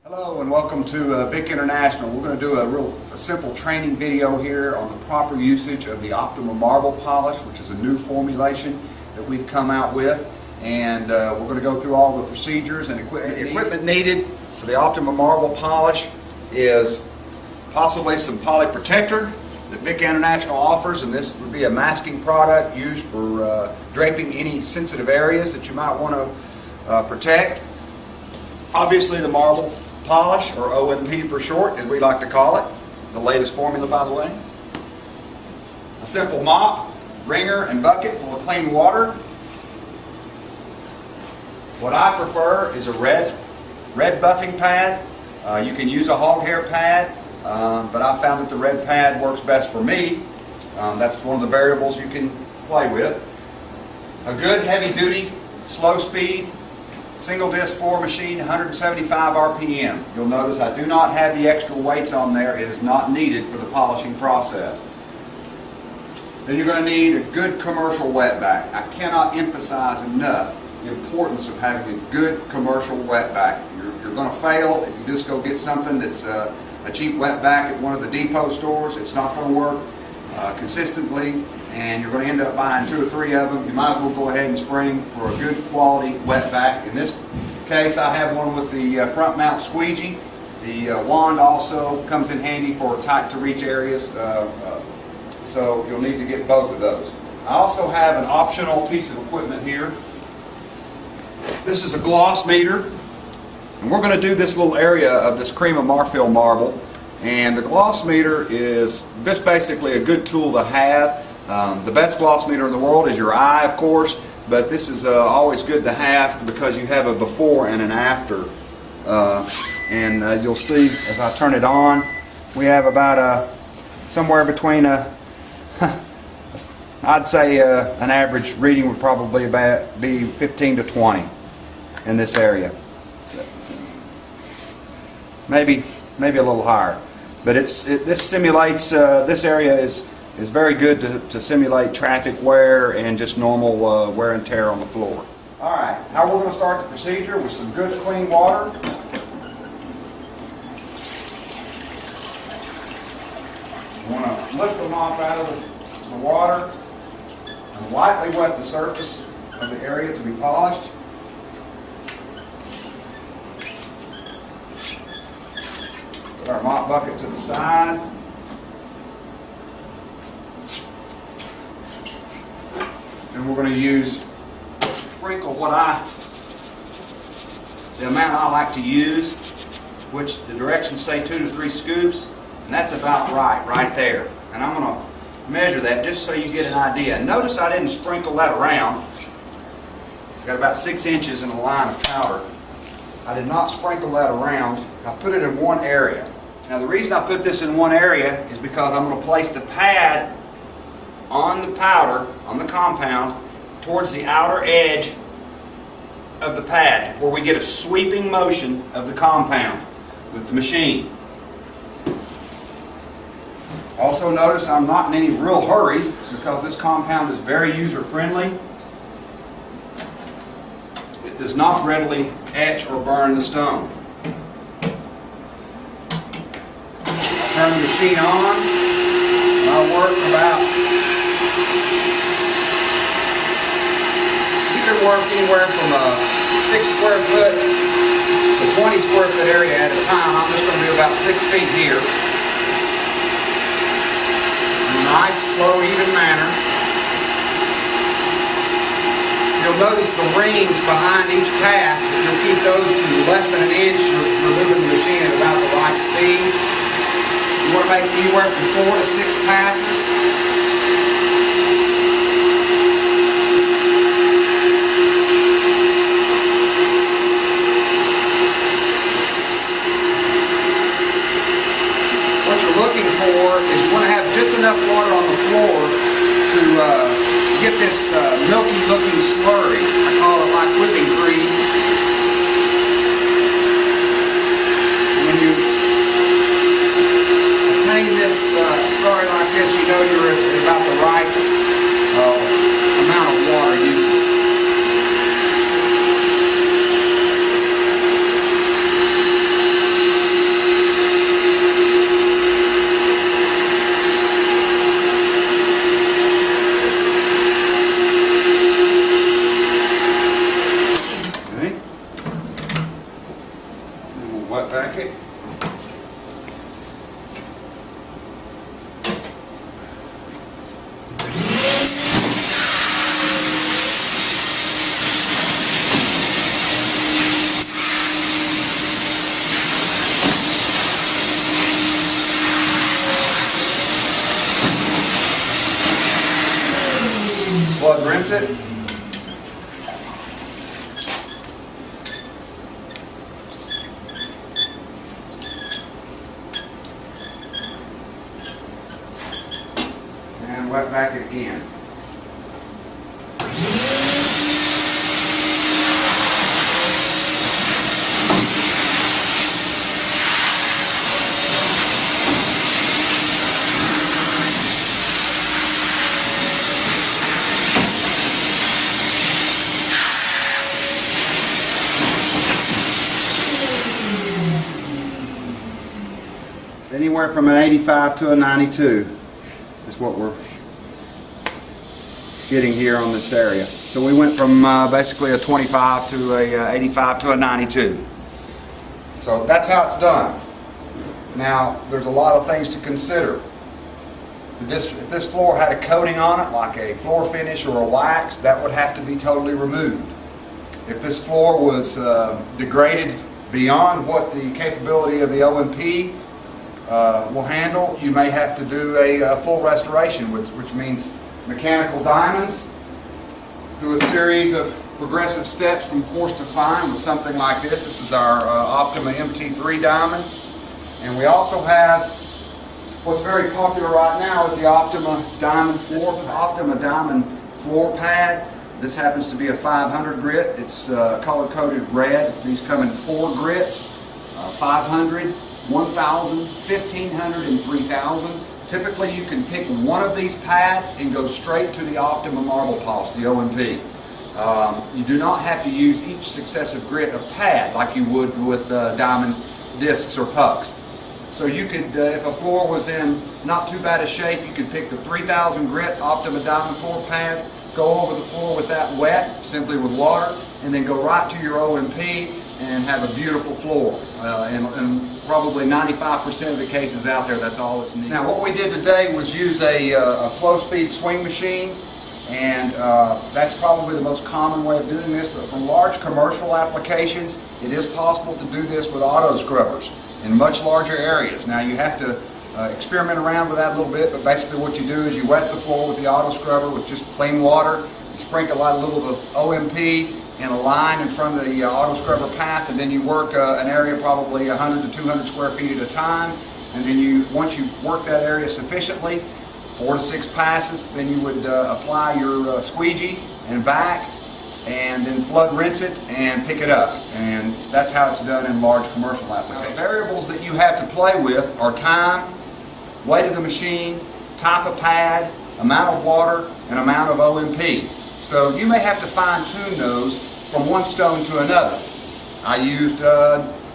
Hello and welcome to VIC International. We're going to do a simple training video here on the proper usage of the Optima Marble Polish, which is a new formulation that we've come out with. And we're going to go through all the procedures and equipment needed for the Optima Marble Polish is possibly some poly protector that VIC International offers, and this would be a masking product used for draping any sensitive areas that you might want to protect. Obviously the marble polish, or OMP for short, as we like to call it, the latest formula by the way. A simple mop, wringer, and bucket full of clean water. What I prefer is a red buffing pad. You can use a hog hair pad, but I found that the red pad works best for me. That's one of the variables you can play with. A good heavy duty, slow speed, single disc 4 machine, 175 RPM. You'll notice I do not have the extra weights on there. It is not needed for the polishing process. Then you're going to need a good commercial wetback. I cannot emphasize enough the importance of having a good commercial wetback. You're going to fail if you just go get something that's a cheap wetback at one of the depot stores. It's not going to work consistently, and you're going to end up buying 2 or 3 of them. You might as well go ahead and spring for a good quality wetback. In this case, I have one with the front mount squeegee. The wand also comes in handy for tight to reach areas, so you'll need to get both of those. I also have an optional piece of equipment here. This is a gloss meter, and we're going to do this little area of this cream of Marfil marble. And the gloss meter is just basically a good tool to have. The best gloss meter in the world is your eye, of course, but this is always good to have because you have a before and an after. And you'll see as I turn it on, we have about somewhere between I'd say an average reading would probably be 15 to 20 in this area. Maybe a little higher, but this simulates. This area is very good to simulate traffic wear and just normal wear and tear on the floor. All right, now we're going to start the procedure with some good clean water. You want to lift the mop out of the water and lightly wet the surface of the area to be polished. Put our mop bucket to the side. And we're going to sprinkle the amount I like to use, which the directions say 2 to 3 scoops, and that's about right there. And I'm going to measure that just so you get an idea. Notice I didn't sprinkle that around. I've got about 6 inches in a line of powder. I did not sprinkle that around. I put it in one area. Now the reason I put this in one area is because I'm going to place the pad on the powder, on the compound, towards the outer edge of the pad, where we get a sweeping motion of the compound with the machine. Also notice I'm not in any real hurry because this compound is very user-friendly. It does not readily etch or burn the stone. Turn the machine on, and I'll work about, you can work anywhere from a 6 square foot to 20 square foot area at a time. I'm just going to do about 6 feet here. In a nice, slow, even manner. You'll notice the rings behind each pass. If you'll keep those to less than an inch, you're moving the machine at about the right speed. You want to make anywhere from 4 to 6 passes. What you're looking for is you want to have just enough water on the floor to get this milky looking slurry. I call it like whipping cream. When you attain this slurry like this, you know you're at about the right amount of water usually. wet vac it. Flood rinse it. And wet vac it again. Anywhere from an 85 to a 92 is what we're getting here on this area. So we went from basically a 25 to a 85 to a 92. So that's how it's done. Now there's a lot of things to consider. If this floor had a coating on it, like a floor finish or a wax, that would have to be totally removed. If this floor was degraded beyond what the capability of the OMP will handle, you may have to do a full restoration, which means mechanical diamonds through a series of progressive steps from coarse to fine with something like this. This is our Optima MT3 diamond. And we also have what's very popular right now is the Optima diamond floor. This is an Optima diamond floor pad. This happens to be a 500 grit. It's color-coded red. These come in 4 grits, 500, 1,000, 1,500, and 3,000. Typically you can pick one of these pads and go straight to the Optima Marble Polish, the OMP. You do not have to use each successive grit of pad like you would with diamond discs or pucks. So you could, if a floor was in not too bad a shape, you could pick the 3,000 grit Optima diamond floor pad, go over the floor with that wet, simply with water, and then go right to your OMP and have a beautiful floor. And probably 95% of the cases out there, that's all that's needed. Now what we did today was use a slow speed swing machine, and that's probably the most common way of doing this, but for large commercial applications it is possible to do this with auto scrubbers in much larger areas. Now you have to experiment around with that a little bit, but basically what you do is you wet the floor with the auto scrubber with just plain water, you sprinkle a little of the OMP in a line in front of the auto scrubber path, and then you work an area probably 100 to 200 square feet at a time, and then once you've worked that area sufficiently, 4 to 6 passes, then you would apply your squeegee and vac, and then flood rinse it and pick it up. And that's how it's done in large commercial applications. Variables that you have to play with are time, weight of the machine, type of pad, amount of water, and amount of OMP. So you may have to fine-tune those from one stone to another. I used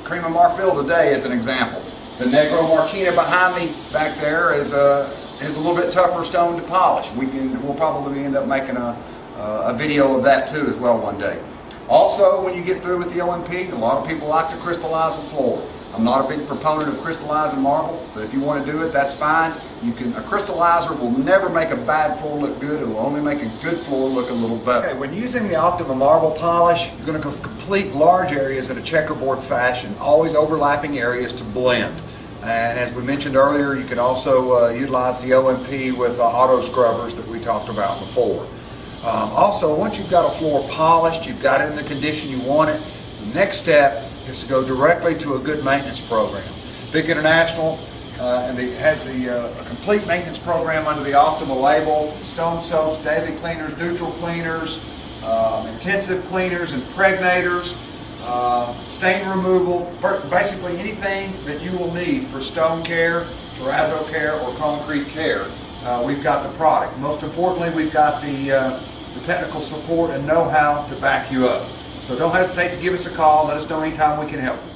cream of Marfil today as an example. The Negro Marquina behind me back there is a little bit tougher stone to polish. We'll probably end up making a video of that too as well one day. Also, when you get through with the OMP, a lot of people like to crystallize the floor. I'm not a big proponent of crystallizing marble, but if you want to do it, that's fine. A crystallizer will never make a bad floor look good. It will only make a good floor look a little better. Okay, when using the Optima Marble Polish, you're going to complete large areas in a checkerboard fashion, always overlapping areas to blend. And as we mentioned earlier, you can also utilize the OMP with auto scrubbers that we talked about before. Also, once you've got a floor polished, you've got it in the condition you want it, the next step is to go directly to a good maintenance program. VIC International has a complete maintenance program under the Optima label, from stone soaps, daily cleaners, neutral cleaners, intensive cleaners, impregnators, stain removal, basically anything that you will need for stone care, terrazzo care, or concrete care. We've got the product. Most importantly, we've got the technical support and know-how to back you up. So don't hesitate to give us a call. Let us know anytime we can help you.